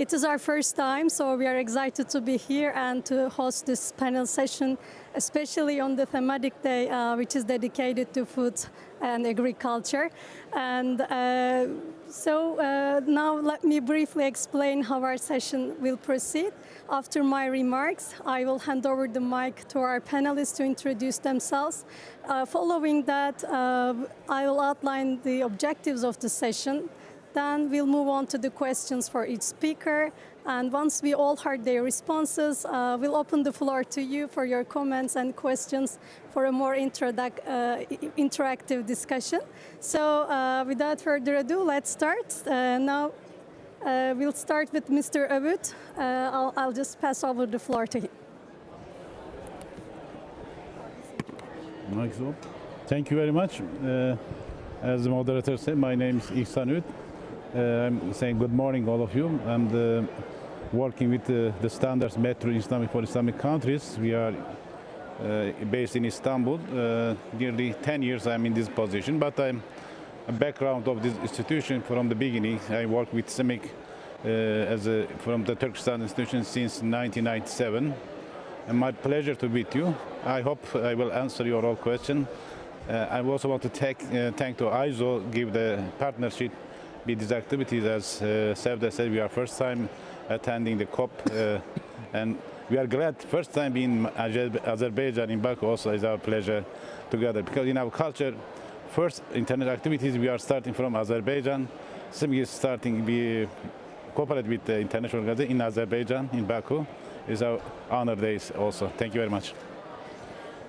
It is our first time, so we are excited to be here and to host this panel session, especially on the thematic day, which is dedicated to food and agriculture. And now let me briefly explain how our session will proceed. After my remarks, I will hand over the mic to our panelists to introduce themselves. Following that, I will outline the objectives of the session. Then we'll move on to the questions for each speaker. And once we all heard their responses, we'll open the floor to you for your comments and questions for a more interactive discussion. So without further ado, let's start. Now we'll start with Mr. Övüt. I'll just pass over the floor to him. Thank you very much. As the moderator said, my name is İhsan. I'm saying good morning, all of you. I'm working with the standards metro Islamic for Islamic countries. We are based in Istanbul. Nearly 10 years I'm in this position, but I'm a background of this institution from the beginning. I work with SMIIC from the Turkish Standards Institution since 1997. And my pleasure to meet you. I hope I will answer your all question. I also want to thank to ISO give the partnership with these activities. As Sevde said, we are first time attending the COP, and we are glad first time being Azerbaijan in Baku. Also is our pleasure together, because in our culture, first international activities we are starting from Azerbaijan. SMIIC is starting we cooperate with the international organization in Azerbaijan in Baku. Is our honor days also. Thank you very much.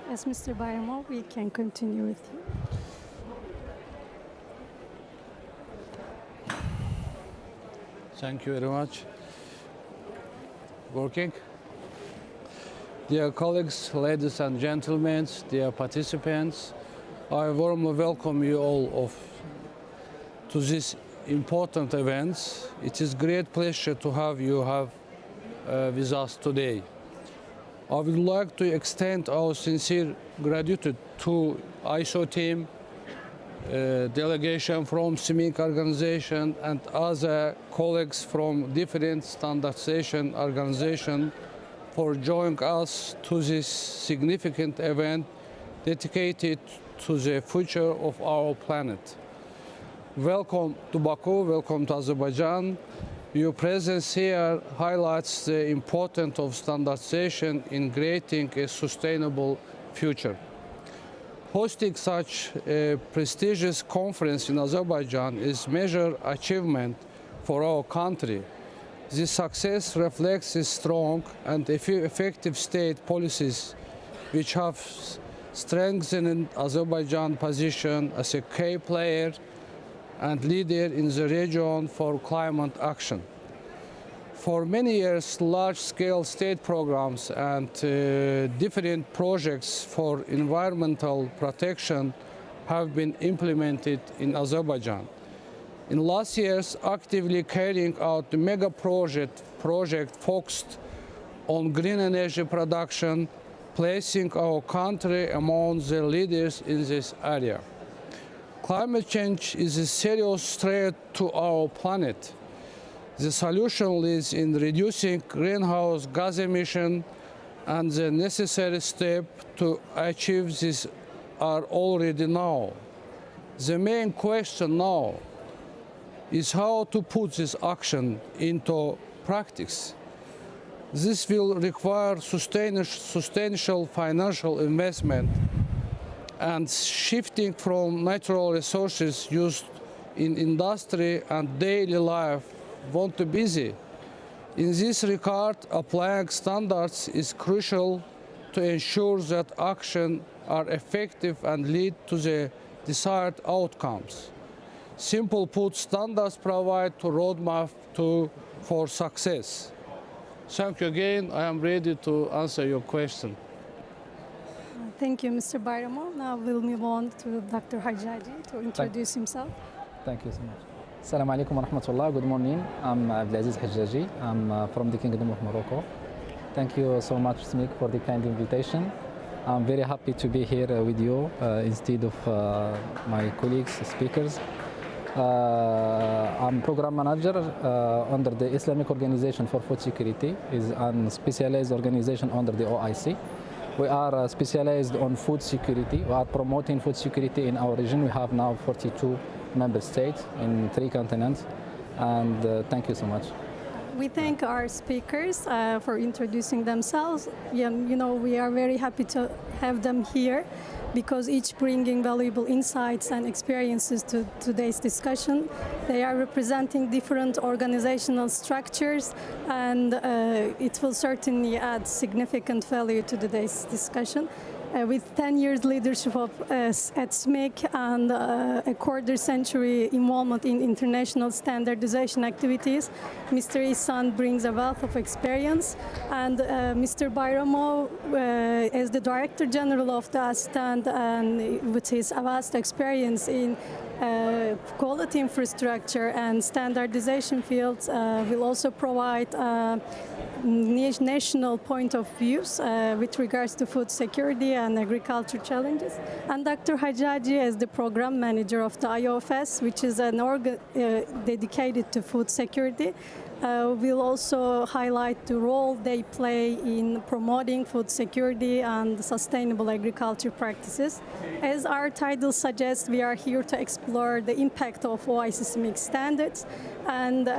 Yes, Mr. Bayramov, we can continue with you. Thank you very much. Working? Dear colleagues, ladies and gentlemen, dear participants, I warmly welcome you all to this important event. It is great pleasure to have you with us today. I would like to extend our sincere gratitude to ISO team, delegation from SMIIC organization, and other colleagues from different standardization organizations for joining us to this significant event dedicated to the future of our planet. Welcome to Baku, welcome to Azerbaijan. Your presence here highlights the importance of standardization in creating a sustainable future. Hosting such a prestigious conference in Azerbaijan is a major achievement for our country. This success reflects the strong and effective state policies which have strengthened Azerbaijan's position as a key player and leader in the region for climate action. For many years, large-scale state programs and different projects for environmental protection have been implemented in Azerbaijan. In last years, actively carrying out the mega project focused on green energy production, placing our country among the leaders in this area. Climate change is a serious threat to our planet. The solution lies in reducing greenhouse gas emissions, and the necessary steps to achieve this are already now. The main question now is how to put this action into practice. This will require substantial financial investment and shifting from natural resources used in industry and daily life won't be busy. In this regard, applying standards is crucial to ensure that actions are effective and lead to the desired outcomes. Simple put, standards provide a roadmap for success. Thank you again. I am ready to answer your question. Thank you, Mr. Bayramov. Now we'll move on to Dr. Hajjaji to introduce himself. Thank you so much. Assalamu alaikum wa rahmatullah. Good morning. I'm Abdelaziz Hajjaji. I'm from the Kingdom of Morocco. Thank you so much, SMIIC, for the kind invitation. I'm very happy to be here with you instead of my colleagues, speakers. I'm program manager under the Islamic Organization for Food Security, is a specialized organization under the OIC. We are specialized on food security. We are promoting food security in our region. We have now 42 member states in 3 continents. And thank you so much. We thank our speakers for introducing themselves. Yeah, you know, we are very happy to have them here because each bringing valuable insights and experiences to today's discussion. They are representing different organizational structures, and it will certainly add significant value to today's discussion. With 10 years leadership at SMIIC and a quarter-century involvement in international standardization activities, Mr. İhsan brings a wealth of experience, and Mr. Bayramov, as the Director General of the AZSTAND and with his vast experience in quality infrastructure and standardization fields, will also provide national point of views with regards to food security and agriculture challenges. And Dr. Hajjaji, as the program manager of the IOFS, which is an organ dedicated to food security, will also highlight the role they play in promoting food security and sustainable agriculture practices. As our title suggests, we are here to explore the impact of OIC SMIIC standards, and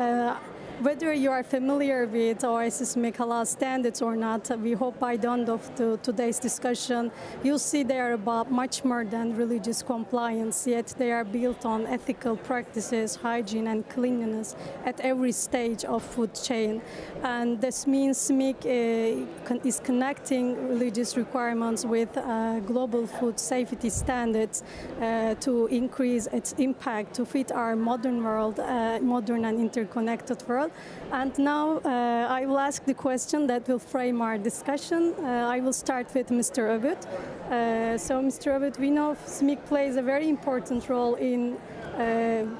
whether you are familiar with OIC SMIIC halal standards or not, we hope by the end of today's discussion, you'll see they are about much more than religious compliance, yet they are built on ethical practices, hygiene and cleanliness at every stage of food chain. And this means SMIIC is connecting religious requirements with global food safety standards to increase its impact to fit our modern world, modern and interconnected world. And now I will ask the question that will frame our discussion. I will start with Mr. Övüt. So Mr. Övüt, we know SMIIC plays a very important role in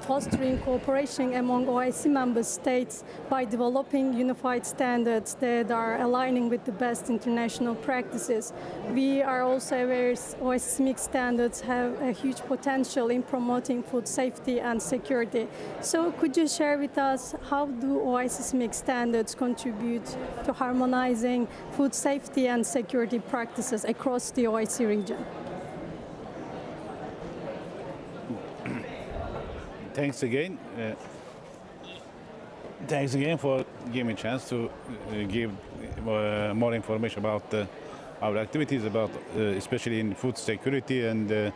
fostering cooperation among OIC member states by developing unified standards that are aligning with the best international practices. We are also aware OIC SMIIC standards have a huge potential in promoting food safety and security. So could you share with us how do OIC SMIIC standards contribute to harmonizing food safety and security practices across the OIC region? Thanks again. Thanks again for giving me a chance to give more information about our activities, about especially in food security and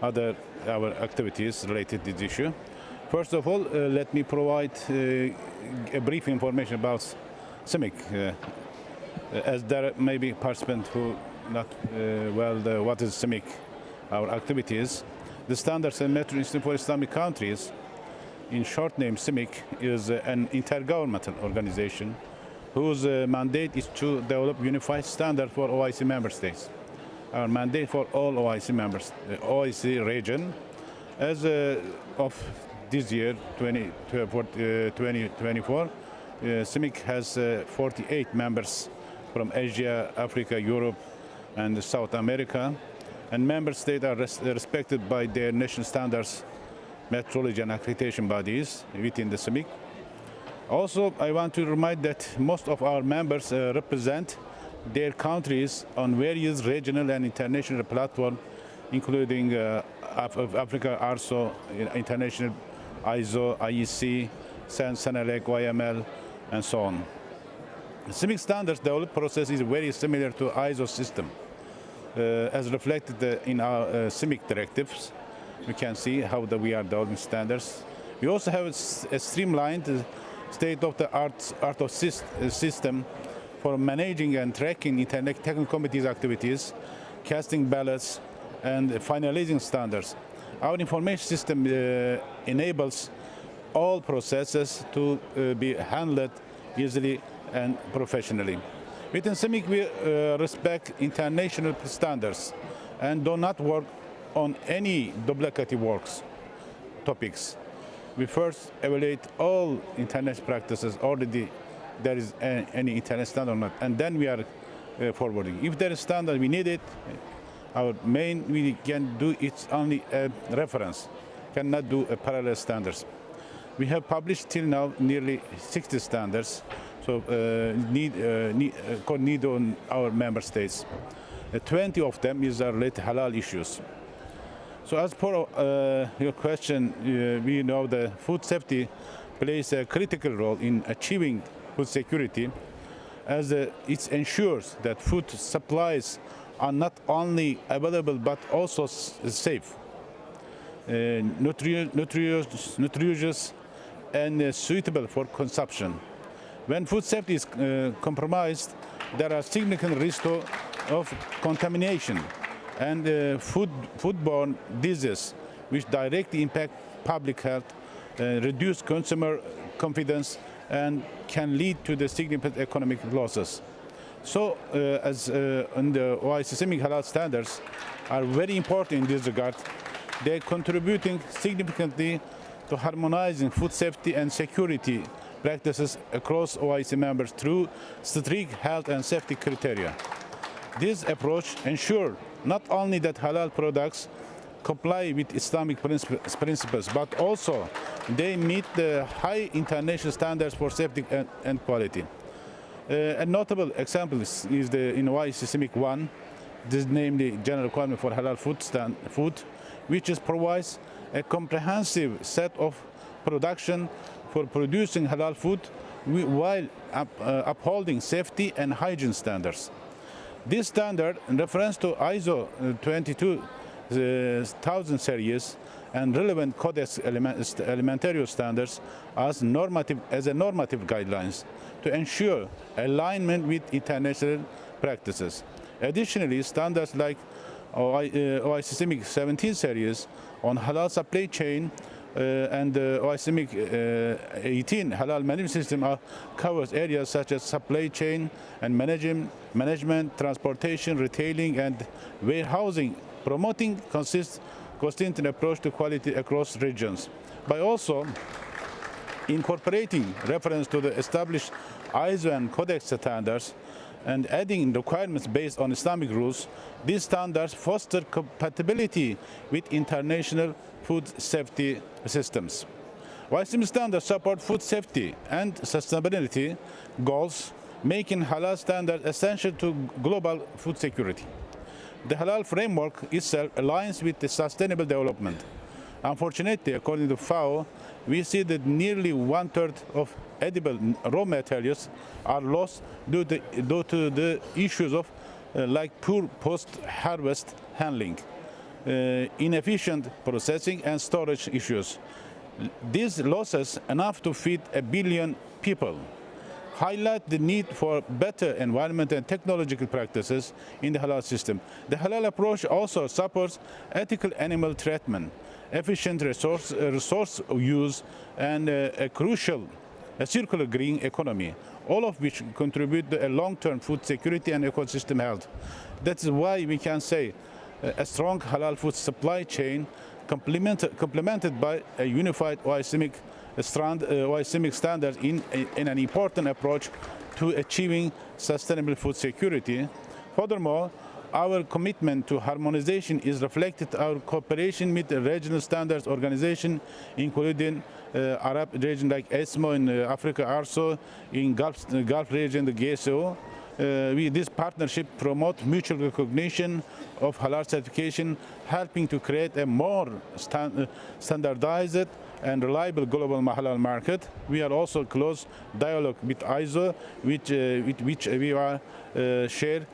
other our activities related to this issue. First of all, let me provide a brief information about SMIIC, as there may be participants who not what is SMIIC, our activities. The Standards and Metro Institute for Islamic Countries, in short name SMIIC, is an intergovernmental organization whose mandate is to develop unified standards for OIC member states. Our mandate for all OIC members, OIC region, as of this year, 2024, SMIIC has 48 members from Asia, Africa, Europe, and South America. And member states are respected by their national standards, metrology and accreditation bodies within the SMIIC. Also, I want to remind that most of our members represent their countries on various regional and international platforms, including Africa, ARSO, International, ISO, IEC, SENELEC, OIML, and so on. The SMIIC standards development process is very similar to ISO system. As reflected in our SMIIC directives, we can see how we are developing standards. We also have a streamlined state-of-the-art system for managing and tracking technical committees activities, casting ballots, and finalizing standards. Our information system enables all processes to be handled easily and professionally. Within SMIIC, we respect international standards and do not work on any duplicative topics. We first evaluate all international practices, already there is any international standard or not, and then we are forwarding. If there is standard, we need it. We can do it's only a reference, cannot do parallel standards. We have published till now nearly 60 standards, so need on our member states. 20 of them is related halal issues. So as per your question, we know the food safety plays a critical role in achieving food security, as it ensures that food supplies are not only available but also safe, nutritious and suitable for consumption. When food safety is compromised, there are significant risks of contamination and foodborne diseases, which directly impact public health, reduce consumer confidence, and can lead to the significant economic losses. So, as in the OIC SMIIC halal standards are very important in this regard, they're contributing significantly to harmonizing food safety and security practices across OIC members through strict health and safety criteria. This approach ensures not only that halal products comply with Islamic principles, but also they meet the high international standards for safety and quality. A notable example is in OIC SMIIC 1, this is namely General Requirement for Halal Food, which provides a comprehensive set of production for producing halal food while upholding safety and hygiene standards. This standard, in reference to ISO 22000 series and relevant Codex Alimentarius standards as normative guidelines to ensure alignment with international practices. Additionally, standards like OIC SMIIC 17 series on halal supply chain and OIC SMIIC 18 halal management system covers areas such as supply chain and management, transportation, retailing, and warehousing, promoting consistent approach to quality across regions. By also incorporating reference to the established ISO and Codex standards and adding requirements based on Islamic rules, these standards foster compatibility with international food safety systems. While SMIIC standards support food safety and sustainability goals, making halal standards essential to global food security. The halal framework itself aligns with the sustainable development. Unfortunately, according to FAO, we see that nearly 1/3 of edible raw materials are lost due to the issues of like poor post-harvest handling, inefficient processing, and storage issues. These losses, enough to feed 1 billion people, highlight the need for better environmental and technological practices in the halal system. The halal approach also supports ethical animal treatment, efficient resource use, and a circular green economy, all of which contribute to a long-term food security and ecosystem health. That's why we can say a strong halal food supply chain complemented by a unified OIC SMIIC standard in an important approach to achieving sustainable food security. Furthermore, our commitment to harmonization is reflected in our cooperation with the regional standards organization, including Arab region like ESMO in Africa, ARSO, in Gulf region, the GSO. This partnership promotes mutual recognition of halal certification, helping to create a more standardized and reliable global halal market. We are also close dialogue with ISO, with which we are share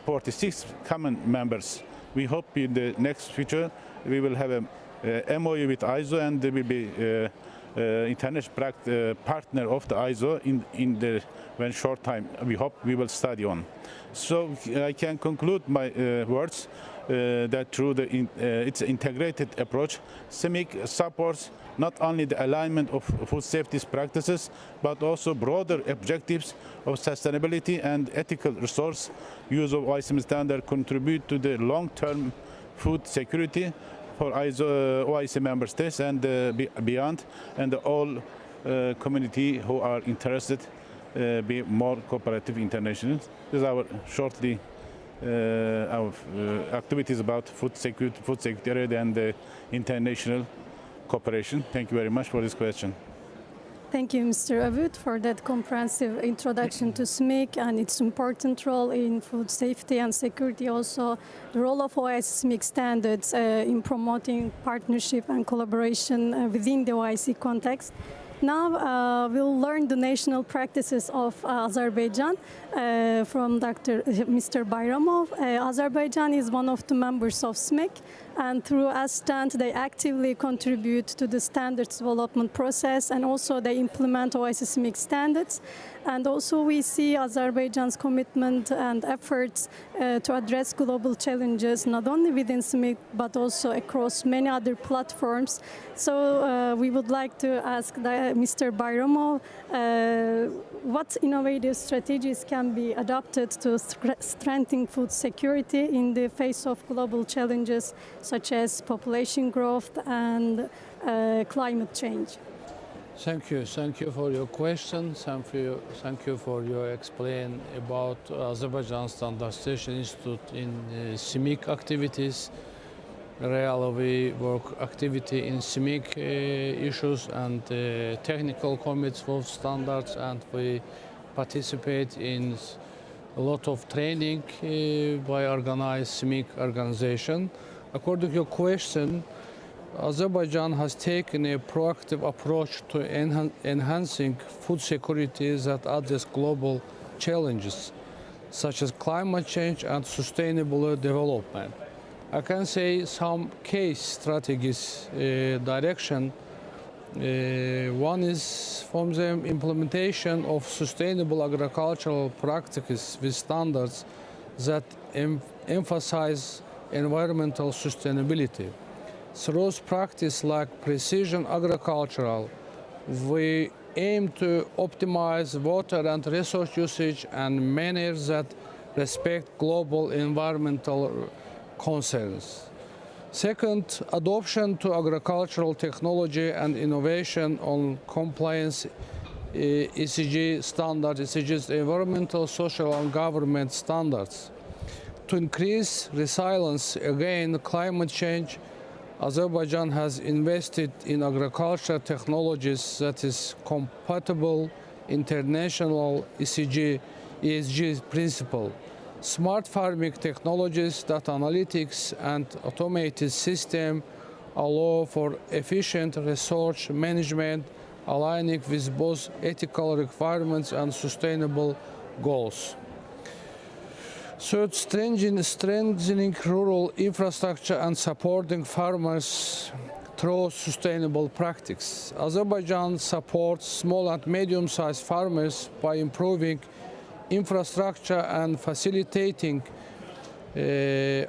46 common members. We hope in the next future we will have a MOU with ISO, and there will be international partner of the ISO in the when short time. We hope we will study on. So I can conclude my words that through its integrated approach, SMIIC supports not only the alignment of food safety practices, but also broader objectives of sustainability and ethical resource use of OIC standard contribute to the long-term food security for OIC member states and beyond, and all community who are interested be more cooperative international. This is our shortly our activities about food security and the international cooperation. Thank you very much for this question. Thank you, Mr. Övüt, for that comprehensive introduction to SMIIC and its important role in food safety and security. Also, the role of OIC SMIIC standards in promoting partnership and collaboration within the OIC context. Now we'll learn the national practices of Azerbaijan from Mr. Bayramov. Azerbaijan is one of the members of SMIIC, and through AZSTAND they actively contribute to the standards development process, and also they implement OIC SMIIC standards. And also we see Azerbaijan's commitment and efforts to address global challenges, not only within SMIIC, but also across many other platforms. So we would like to ask Mr. Bayramov, what innovative strategies can be adopted to strengthen food security in the face of global challenges such as population growth and climate change? Thank you for your question. Thank you for your explain about Azerbaijan Standardization Institute in SMIIC activities. Really, we work activity in SMIIC issues and technical committees for standards, and we participate in a lot of training by organized SMIIC organization. According to your question, Azerbaijan has taken a proactive approach to enhancing food security that address global challenges such as climate change and sustainable development. I can say some case strategies direction. One is from the implementation of sustainable agricultural practices with standards that emphasize environmental sustainability. Through practice like precision agricultural, we aim to optimize water and resource usage and manners that respect global environmental concerns. Second, adoption to agricultural technology and innovation on compliance ECG standards, ECG's environmental, social and government standards. To increase resilience against climate change, Azerbaijan has invested in agriculture technologies that is compatible international ESG principle. Smart farming technologies, data analytics, and automated system allow for efficient resource management, aligning with both ethical requirements and sustainable goals. Third, strengthening rural infrastructure and supporting farmers through sustainable practice. Azerbaijan supports small and medium-sized farmers by improving infrastructure and facilitating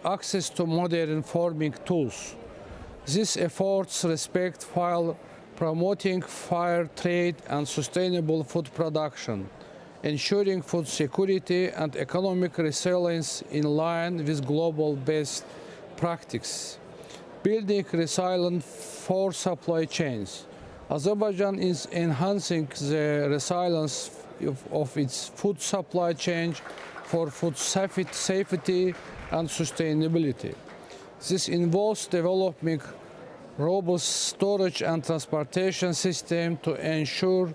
access to modern farming tools. These efforts respect while promoting fair trade and sustainable food production, ensuring food security and economic resilience in line with global best practice. Building resilient food supply chains. Azerbaijan is enhancing the resilience of its food supply chain for food safety and sustainability. This involves developing robust storage and transportation system to ensure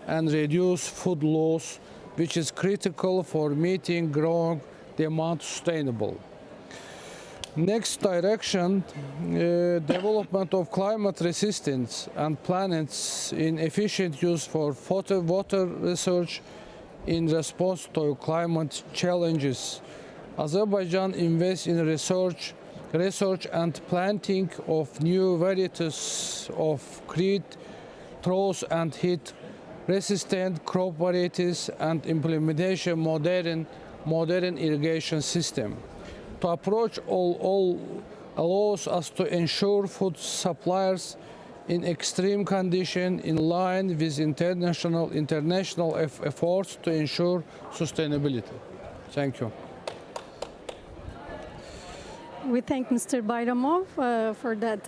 and reduce food loss, which is critical for meeting growing demand sustainable. Next direction, development of climate resistance and plants in efficient use for water research in response to climate challenges. Azerbaijan invests in research and planting of new varieties of wheat, drought and heat resistant crop varieties and implementation modern irrigation system. To approach all allows us to ensure food suppliers in extreme condition in line with international efforts to ensure sustainability. Thank you. we thank Mr. Bayramov for that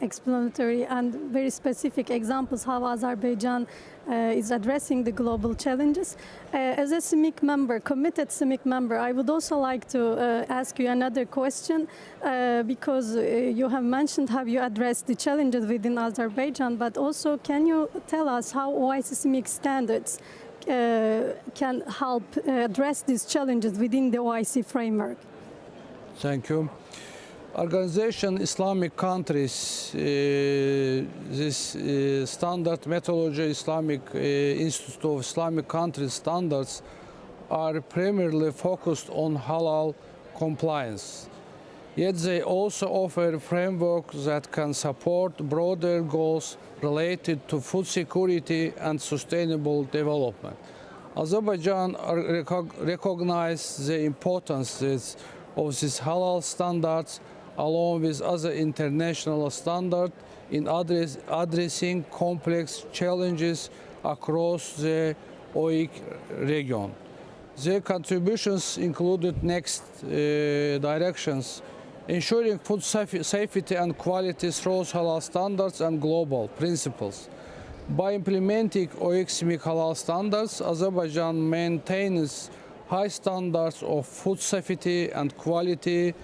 explanatory and very specific examples how Azerbaijan is addressing the global challenges. As a SMIIC member, committed SMIIC member, I would also like to ask you another question because you have mentioned how you address the challenges within Azerbaijan, but also can you tell us how OIC SMIIC standards can help address these challenges within the OIC framework? Thank you. Organization Islamic countries, this standard methodology, Islamic Institute of Islamic Countries standards are primarily focused on halal compliance. Yet they also offer frameworks that can support broader goals related to food security and sustainable development. Azerbaijan recognizes the importance of these halal standards along with other international standards in addressing complex challenges across the OIC region. Their contributions included next directions: ensuring food safety and quality through halal standards and global principles. By implementing OIC SMIIC halal standards, Azerbaijan maintains high standards of food safety and quality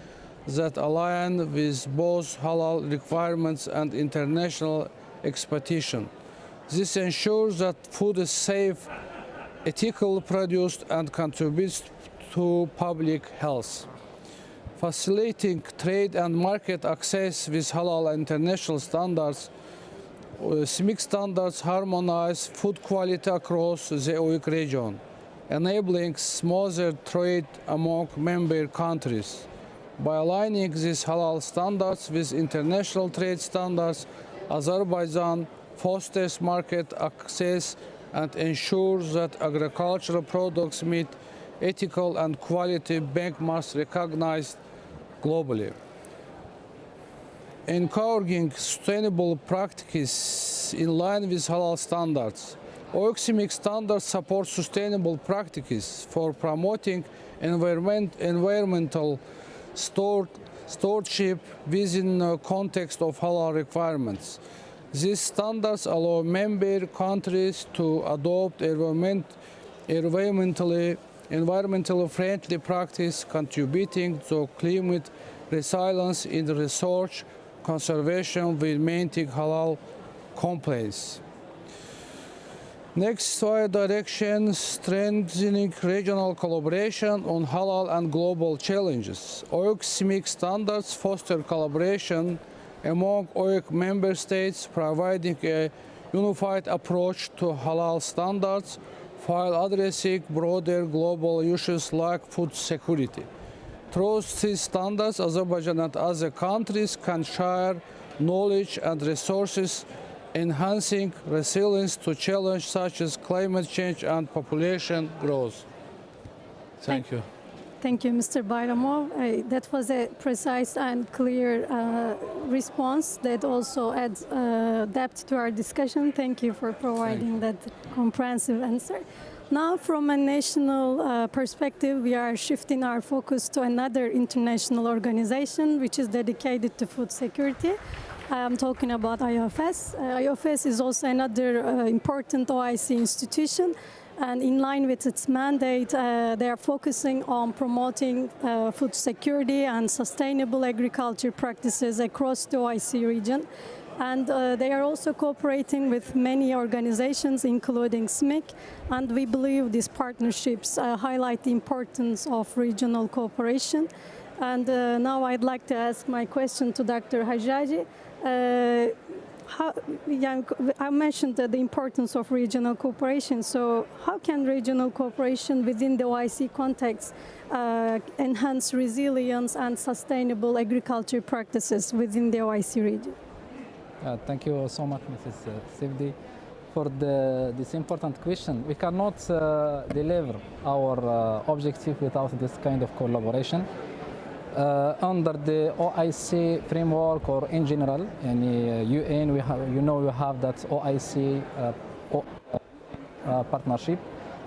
that align with both halal requirements and international expectations. This ensures that food is safe, ethically produced, and contributes to public health. Facilitating trade and market access with halal international standards, SMIIC standards harmonize food quality across the OIC region, enabling smoother trade among member countries. By aligning these halal standards with international trade standards, Azerbaijan fosters market access and ensures that agricultural products meet ethical and quality benchmarks recognized globally. Encouraging sustainable practices in line with halal standards. OIC SMIIC standards support sustainable practices for promoting environmental stewardship within the context of halal requirements. These standards allow member countries to adopt environmentally friendly practice, contributing to climate resilience in research, conservation with maintaining halal compliance. Next direction, strengthening regional collaboration on halal and global challenges. OIC SMIIC standards foster collaboration among OIC member states, providing a unified approach to halal standards while addressing broader global issues like food security. Through these standards, Azerbaijan and other countries can share knowledge and resources, enhancing resilience to challenges such as climate change and population growth. Thank you. Thank you, Mr. Bayramov. That was a precise and clear response that also adds depth to our discussion. Thank you for providing that comprehensive answer. Now, from a national perspective, we are shifting our focus to another international organization which is dedicated to food security. I'm talking about IOFS. IOFS is also another important OIC institution, and in line with its mandate, they are focusing on promoting food security and sustainable agriculture practices across the OIC region. And they are also cooperating with many organizations, including SMIIC, and we believe these partnerships highlight the importance of regional cooperation. And now I'd like to ask my question to Dr. Hajjaji. I mentioned the importance of regional cooperation, so how can regional cooperation within the OIC context enhance resilience and sustainable agriculture practices within the OIC region? Thank you so much, Mrs. Sevde, for this important question. We cannot deliver our objective without this kind of collaboration. Under the OIC framework or in general, in UN, we have that OIC partnership.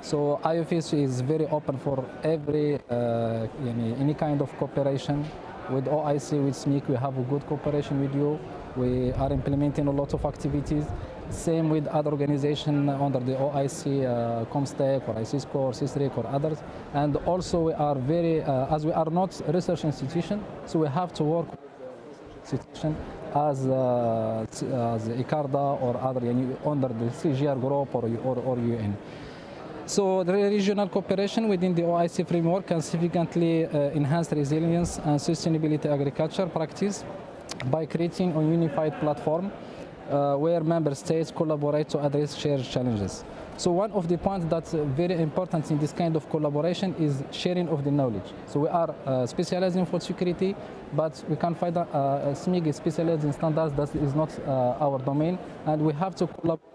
So IOFS is very open for every any kind of cooperation with OIC, with SMIIC, we have a good cooperation with you. We are implementing a lot of activities. Same with other organizations under the OIC, COMSTEC, or ICISCO, or CISRIC, or others. And also we are very, as we are not a research institution, so we have to work with the institution as ICARDA or other, under the CGR group or UN. So the regional cooperation within the OIC framework can significantly enhance resilience and sustainability agriculture practice by creating a unified platform where member states collaborate to address shared challenges. So one of the points that's very important in this kind of collaboration is sharing of the knowledge. So we are specialized in food security, but we can find SMIIC is specialized in standards. That is not our domain, and we have to collaborate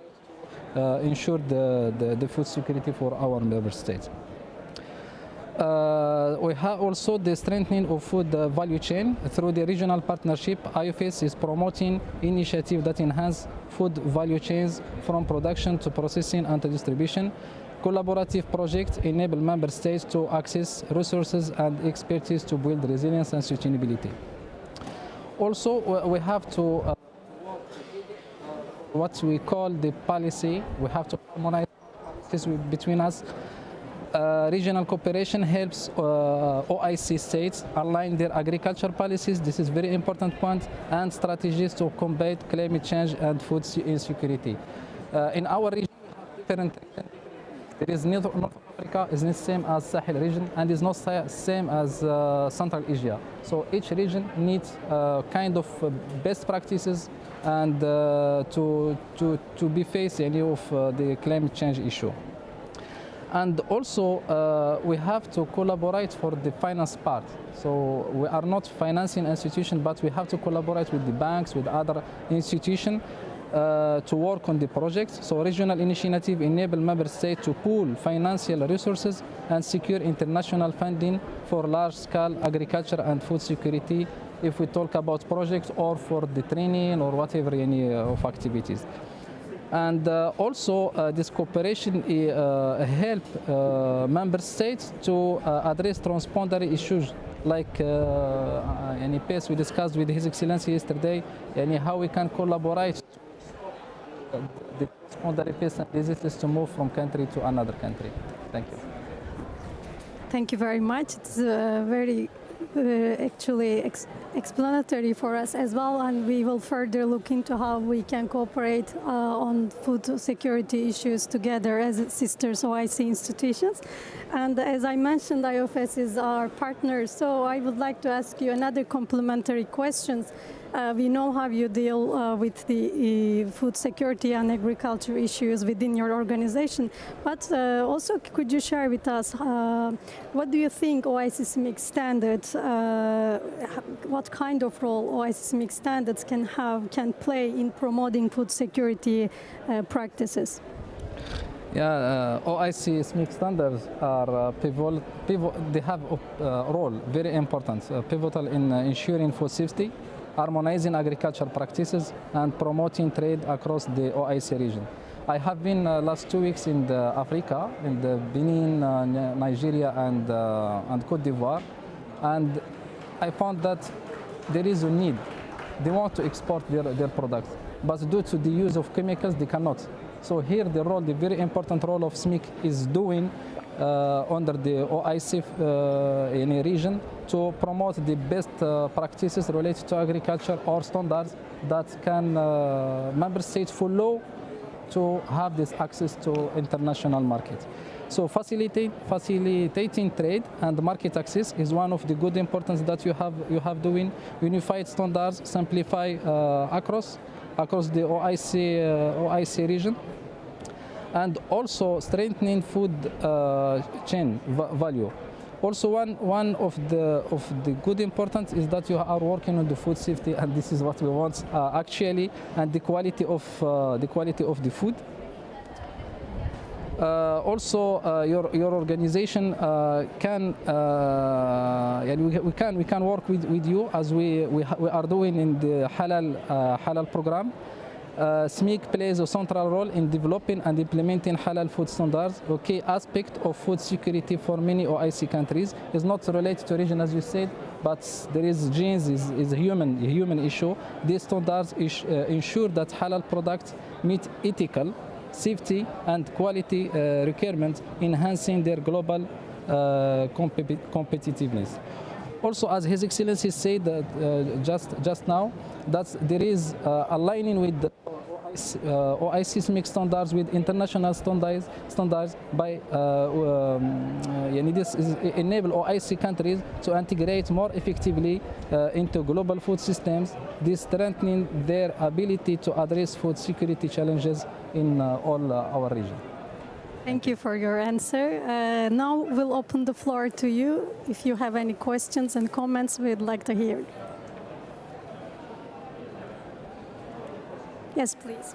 to ensure the food security for our member states. We have also the strengthening of food value chain through the regional partnership. IOFS is promoting initiatives that enhance food value chains from production to processing and to distribution. Collaborative projects enable member states to access resources and expertise to build resilience and sustainability. Also, we have to what we call the policy. We have to harmonize this between us. Regional cooperation helps OIC states align their agriculture policies. This is a very important point, and strategies to combat climate change and food insecurity. In our region, we have different regions. There is North Africa is not the same as Sahel region, and is not same as Central Asia. So each region needs kind of best practices and to be facing of the climate change issue. And also, we have to collaborate for the finance part. So we are not financing institution, but we have to collaborate with the banks, with other institutions to work on the projects. So regional initiative enable member states to pool financial resources and secure international funding for large-scale agriculture and food security, if we talk about projects or for the training or whatever any of activities. And also this cooperation help member states to address transponder issues like any pace we discussed with His Excellency yesterday, and how we can collaborate the transponder pace and diseases to move from country to another country. Thank you. Thank you very much. It's very actually explanatory for us as well, and we will further look into how we can cooperate on food security issues together as sisters OIC institutions. And as I mentioned, IOFS is our partner, so I would like to ask you another complementary questions. We know how you deal with the food security and agriculture issues within your organization, but also could you share with us what do you think OIC SMIIC standards, what kind of role OIC SMIIC standards can play in promoting food security practices? Yeah, OIC SMIIC standards are pivotal. They have a role very important, pivotal in ensuring food safety, harmonizing agriculture practices, and promoting trade across the OIC region. I have been last 2 weeks in Africa, in the Benin, Nigeria, and Cote d'Ivoire, and I found that there is a need. They want to export their products, but due to the use of chemicals, they cannot. So here the very important role of SMIIC is doing under the OIC in a region to promote the best practices related to agriculture or standards that can member states follow to have this access to international markets. So facilitating trade and market access is one of the good importance that you have doing. Unified standards simplify across the OIC region, and also strengthening food chain value. Also, one of the good importance is that you are working on the food safety, and this is what we want actually, and the quality of the food. Also, your organization we can work with you as we are doing in the halal program. SMIIC plays a central role in developing and implementing halal food standards. A key aspect of food security for many OIC countries is not related to region, as you said, but there is genes, is a human issue. These standards ensure that halal products meet ethical, safety, and quality requirements, enhancing their global competitiveness. Also, as His Excellency said just now, that there is aligning with the OIC SMIIC standards with international standards by this enable OIC countries to integrate more effectively into global food systems, this strengthening their ability to address food security challenges in all our region. Thank you for your answer. Now we'll open the floor to you. If you have any questions and comments, we'd like to hear. Yes, please.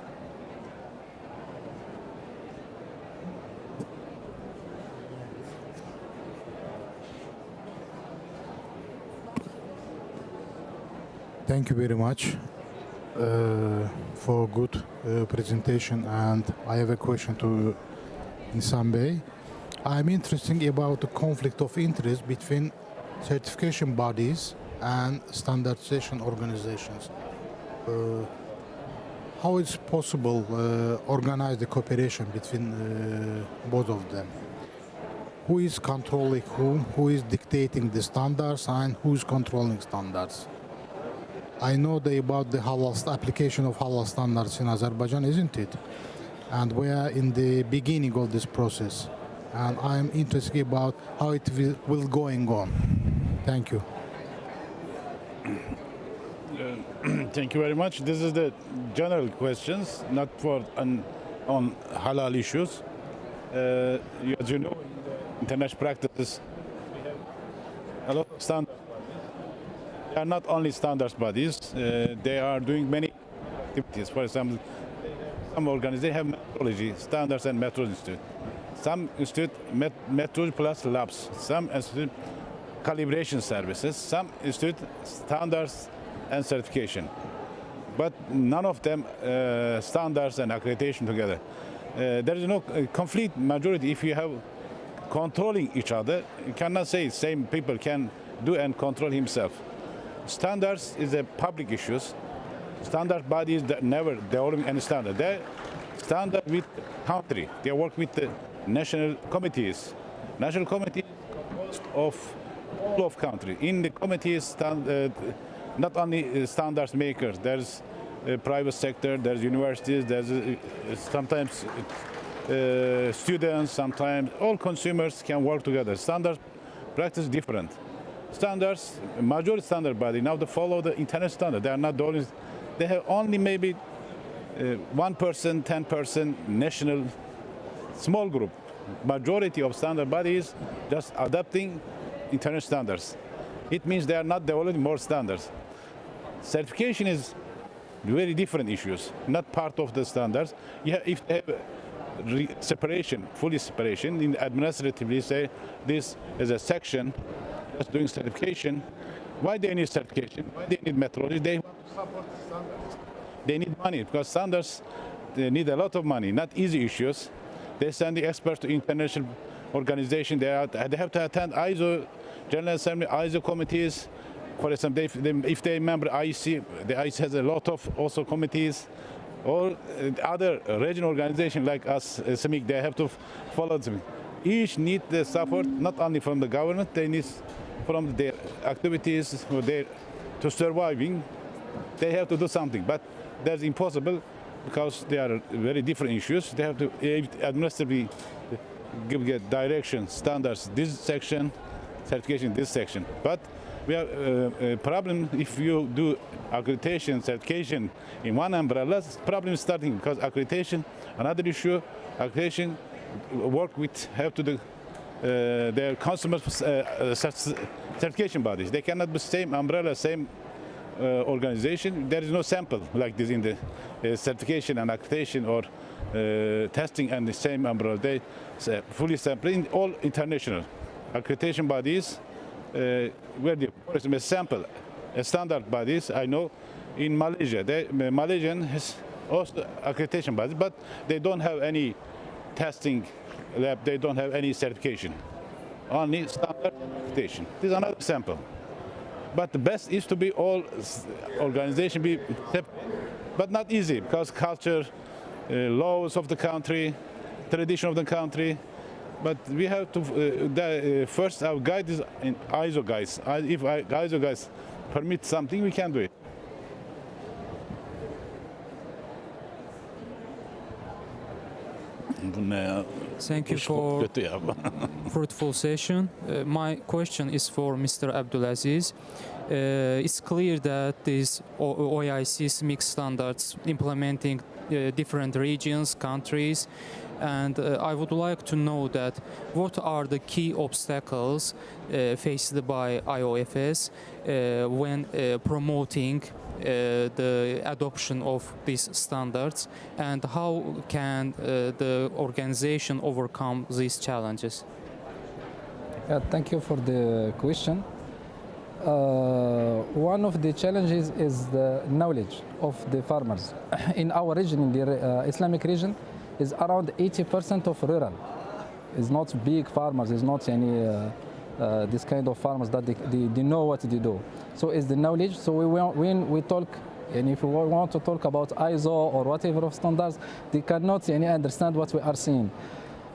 Thank you very much for good presentation, and I have a question to İhsan Bey. I'm interested about the conflict of interest between certification bodies and standardization organizations. How is possible organize the cooperation between both of them? Who is controlling whom? Who is dictating the standards, and who is controlling standards? I know about the halal application of halal standards in Azerbaijan, isn't it? And we are in the beginning of this process, and I'm interested about how it will going on. Thank you. Thank you very much. This is the general questions, not for on halal issues. As you know, in international practices, we have a lot of standards. They are not only standards bodies, they are doing many activities. For example, some organizations have metrology, standards and metrology institute. Some institute metrology plus labs. Some institute calibration services. Some institute standards and certification. But none of them standards and accreditation together. There is no complete majority. If you have controlling each other, you cannot say same people can do and control himself. Standards is a public issues. Standard bodies that never developing any standard. They standard with country. They work with the national committees. National committee composed of all of country. In the committees, not only standards makers. There's private sector. There's universities. There's sometimes students. Sometimes all consumers can work together. Standard practice different. Standards, majority standard body now they follow the international standard. They are not the only. They have only maybe 1%, 10% national small group. Majority of standard bodies just adapting international standards. It means they are not developing more standards. Certification is very different issues, not part of the standards. Yeah, if they have separation, fully separation, in administratively say this is a section just doing certification. Why they need certification? Why they need methodology? They want to support standards. They need money because standards they need a lot of money, not easy issues. They send the experts to international organization. They have to attend ISO, General Assembly, ISO committees. For example, if they member IC, the IC has a lot of also committees. Or other regional organizations like us, SMIIC, they have to follow them. Each need the support, not only from the government, they need from their activities, to surviving, they have to do something. But that's impossible because they are very different issues. They have to administratively give direction, standards, this section, certification, this section. But we have a problem if you do accreditation, certification in one umbrella, problem is starting because accreditation, another issue, accreditation work with, have to do their customer certification bodies. They cannot be same umbrella, same organization. There is no sample like this in the certification and accreditation or testing and the same umbrella. They fully sample in all international accreditation bodies. Where the for example, sample standard bodies. I know in Malaysia, Malaysian has also accreditation body, but they don't have any testing lab, they don't have any certification, only standard accreditation. This is another example. But the best is to be all organization be, but not easy because culture, laws of the country, tradition of the country. But we have to first our guide is in ISO guys. If ISO guys permit something, we can do it. Thank you for fruitful session. My question is for Mr. Abdelaziz. It's clear that these OIC SMIIC standards implementing different regions, countries, and I would like to know that what are the key obstacles faced by IOFS when promoting the adoption of these standards, and how can the organization overcome these challenges? Yeah, thank you for the question. One of the challenges is the knowledge of the farmers. In our region, in the Islamic region, is around 80% of rural. It's not big farmers, it's not any this kind of farmers that they know what they do. So it's the knowledge. So when we talk, and if we want to talk about ISO or whatever of standards, they cannot understand what we are saying.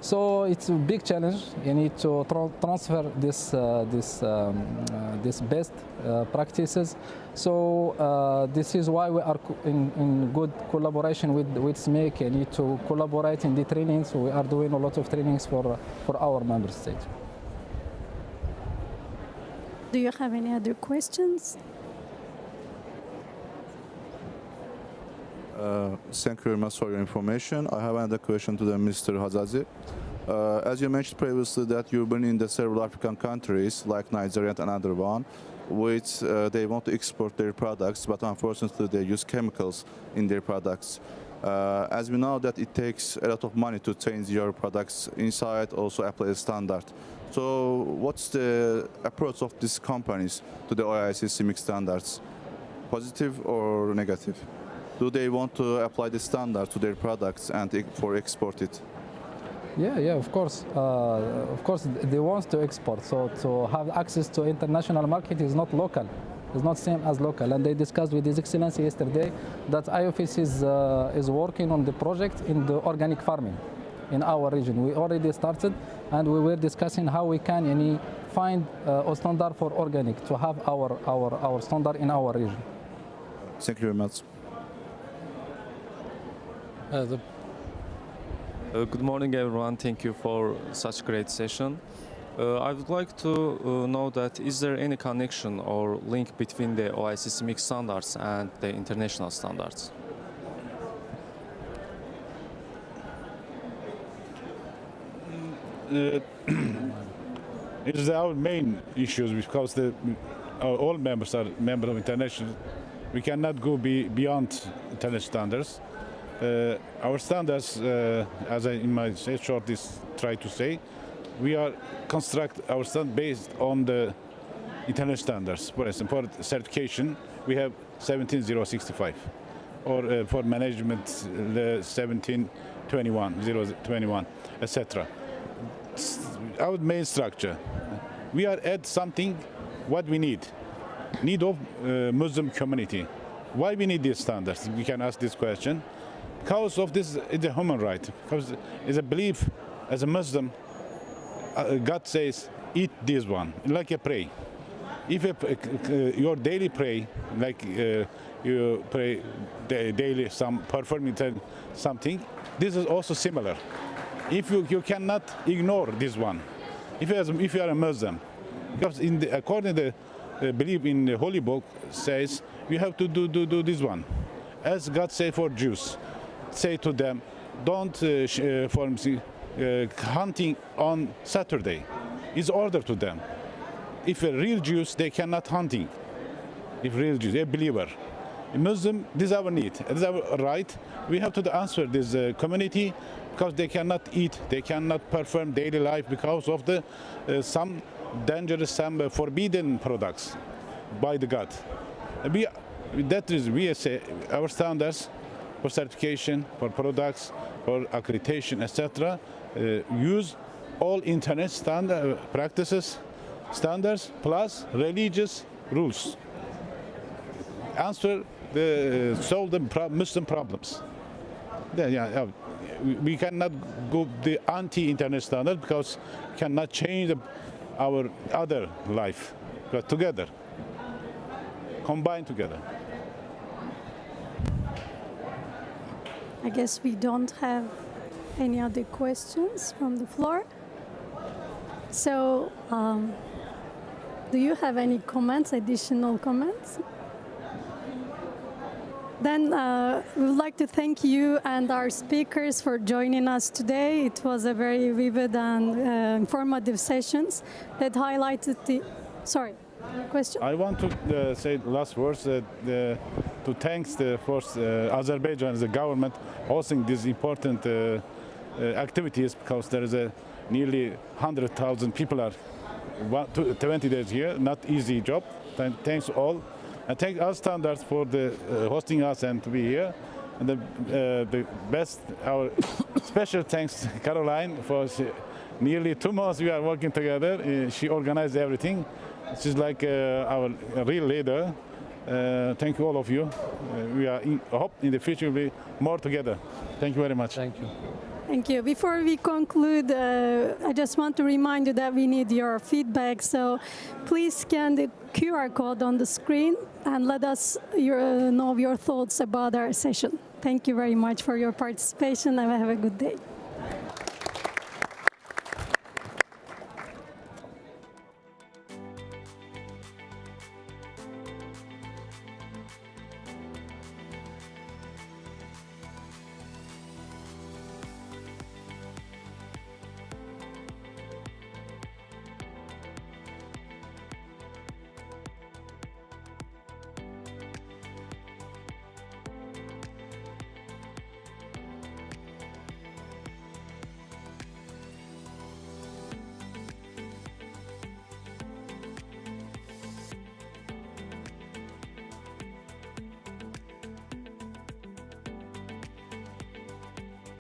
So it's a big challenge. You need to transfer this best practices. So this is why we are in good collaboration with SMIIC. You need to collaborate in the trainings. So we are doing a lot of trainings for our member states. Do you have any other questions? Thank you very much for your information. I have another question to Mr. Hajjaji. As you mentioned previously that you've been in the several African countries like Nigeria and another one, which they want to export their products, but unfortunately they use chemicals in their products. As we know that it takes a lot of money to change your products inside, also apply a standard. So what's the approach of these companies to the OIC SMIIC standards? Positive or negative? Do they want to apply the standard to their products and for export it? Yeah, of course. Of course, they want to export. So to have access to international market is not local. It's not same as local. And they discussed with His Excellency yesterday that IOFS is working on the project in the organic farming in our region. We already started, and we were discussing how we can find a standard for organic to have our standard in our region. Thank you very much. Good morning, everyone. Thank you for such great session. I would like to know that is there any connection or link between the OIC SMIIC standards and the international standards? It is our main issues because all members are members of international. We cannot go beyond international standards. Our standards, as I in my short try to say, we are construct our standard based on the international standards. For example, for certification, we have 17065, or for management, the 1721, 021, etc. Our main structure. We are at something what we need of Muslim community. Why we need these standards? We can ask this question. Because of this, it's a human right. Because it's a belief as a Muslim. God says, eat this one, like a pray. If your daily pray, like you pray daily, performing something, this is also similar. If you cannot ignore this one, if you are a Muslim, because according to the belief in the Holy Book says you have to do this one, as God say for Jews, say to them, don't hunting on Saturday. It's order to them. If a real Jews, they cannot hunting. If real Jews, a believer. A Muslim, this is our need, this is our right. We have to answer this community because they cannot eat, they cannot perform daily life because of the some dangerous, some forbidden products by the God. That is, we say our standards for certification, for products, for accreditation, etc. Use all internet standard practices, standards, plus religious rules. Answer solve the Muslim problems. We cannot go the anti-internet standard because we cannot change our other life, but together, combine together. I guess we don't have any other questions from the floor. So, do you have any comments, additional comments? Then we would like to thank you and our speakers for joining us today. It was a very vivid and informative sessions that highlighted the... Sorry, question? I want to say the last words to thank the first Azerbaijan as the government hosting these important activities, because there is a nearly 100,000 people are 20 days here. Not easy job. Thanks all. And thank AZSTAND for the hosting us and to be here. And the best, our special thanks to Caroline for nearly 2 months we are working together. She organized everything. She's like our real leader. Thank you all of you. We are hope in the future we'll be more together. Thank you very much. Thank you. Thank you. Before we conclude, I just want to remind you that we need your feedback. So please scan the QR code on the screen and let us know your thoughts about our session. Thank you very much for your participation and have a good day.